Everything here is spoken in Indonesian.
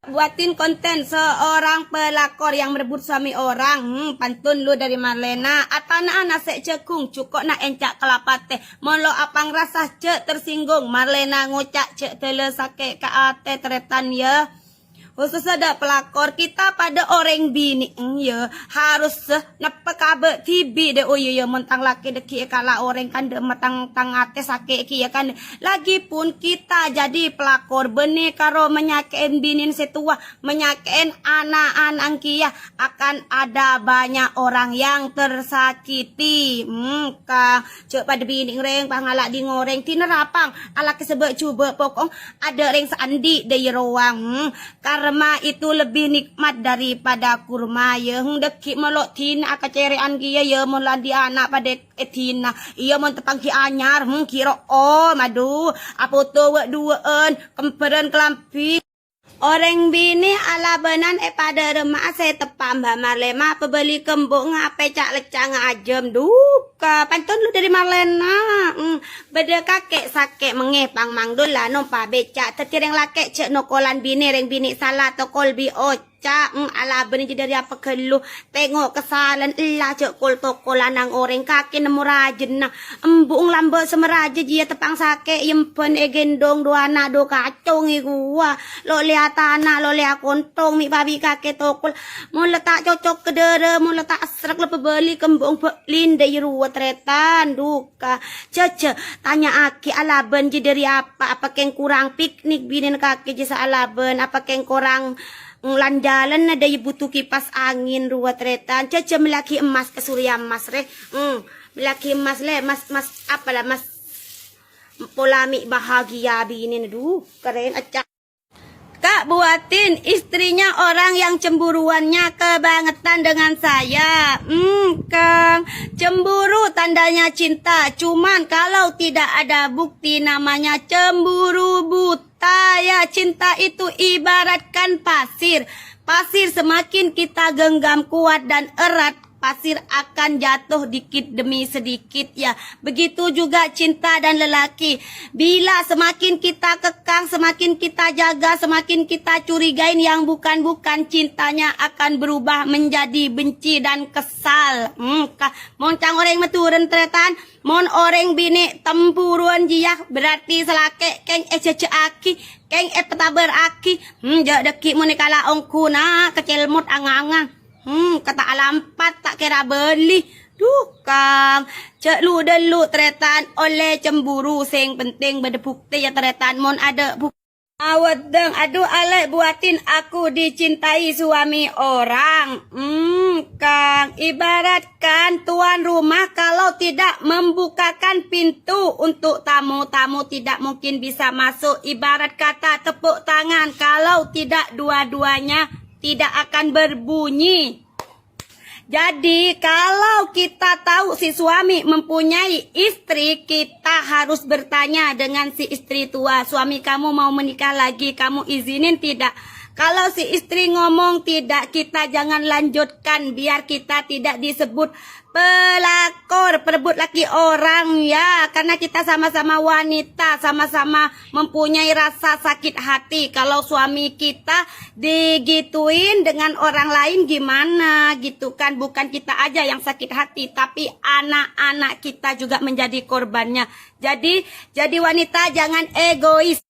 Buatin konten seorang pelakor yang merebut suami orang. Pantun lu dari Marlena. Atana nasi cekung cukup nak encak kelapa teh. Molo apang rasa cek tersinggung. Marlena ngucak cek tele sakit ke ate teretan ya. Khusus ada pelakor kita pada orang bini ya harus napa kabe tibi de oh ya mentang laki deki kala orang kan de matang tangate sakit ki ya kan lagi pun kita jadi pelakor beni karo menyakein binin setua menyakein anak-anak kia akan ada banyak orang yang tersakiti kang cek pada bini reng pangalak di ngoreng tinerapang ala kesebut coba pokong ada reng seandi de ruang karma itu lebih nikmat daripada kurma ya deki melok tina akacerean kia ya mon landi anak pada etina iya mon tepang ki anyar kiro madu apa to wek duaan kemperan kelampi orang bini ala benan pada remah saya tepam Mbak Marlema pebeli kembung ngape cak lecang ajem duka pantun lu dari Marlena beda kakek sakit mengepang mangdul lah nompa becak tetireng laki cek nokolan bini reng bini salah tokol bi ala benih dari apa kelu tengok kesalahan lah cek kol tokolan nang orang kaki nemu rajin nah embung lambe semeraja dia tepang sakit yempen gendong dua anak do kacung gua lo lihat anak lo lihat kontong mi babi kakek tokol mau letak cocok ke dere mau letak serak lepe beli kembung lin dari ruwet tretan duka cece tanya aki ala ben dari apa keng kurang piknik binin kaki jasa ala ben apa keng kurang lan jalan ada butuh kipas angin ruwet tretan cece melaki emas ke surya emas re melaki emas le mas apalah mas polamik bahagia bini aduh keren acak Kak buatin istrinya orang yang cemburuannya kebangetan dengan saya Kang cemburu tandanya cinta cuman kalau tidak ada bukti namanya cemburu buta ya cinta itu ibaratkan pasir semakin kita genggam kuat dan erat pasir akan jatuh dikit demi sedikit ya. Begitu juga cinta dan lelaki. Bila semakin kita kekang, semakin kita jaga, semakin kita curigain yang bukan-bukan cintanya akan berubah menjadi benci dan kesal. Mon cang orang meturen tretan, mon orang bini tempuruan jiak berarti selake keng ecece aki. Keng petaber aki. Jak deki monikala ongkuna kecil mut angang-angang. Kata alampat tak kira beli. Duh Kang, cek lu delu tretan oleh cemburu sing penting beda bukti ya tretan mon ada bukti. Awadeng, aduh alek buatin aku dicintai suami orang. Kang, ibaratkan tuan rumah kalau tidak membukakan pintu untuk tamu-tamu tidak mungkin bisa masuk. Ibarat kata tepuk tangan kalau tidak dua-duanya tidak akan berbunyi. Jadi kalau kita tahu si suami mempunyai istri, kita harus bertanya dengan si istri tua, suami kamu mau menikah lagi, kamu izinin tidak? Kalau si istri ngomong tidak, kita jangan lanjutkan biar kita tidak disebut pelakor, perebut laki orang ya. Karena kita sama-sama wanita, sama-sama mempunyai rasa sakit hati. Kalau suami kita digituin dengan orang lain gimana gitu kan. Bukan kita aja yang sakit hati, tapi anak-anak kita juga menjadi korbannya. Jadi wanita jangan egois.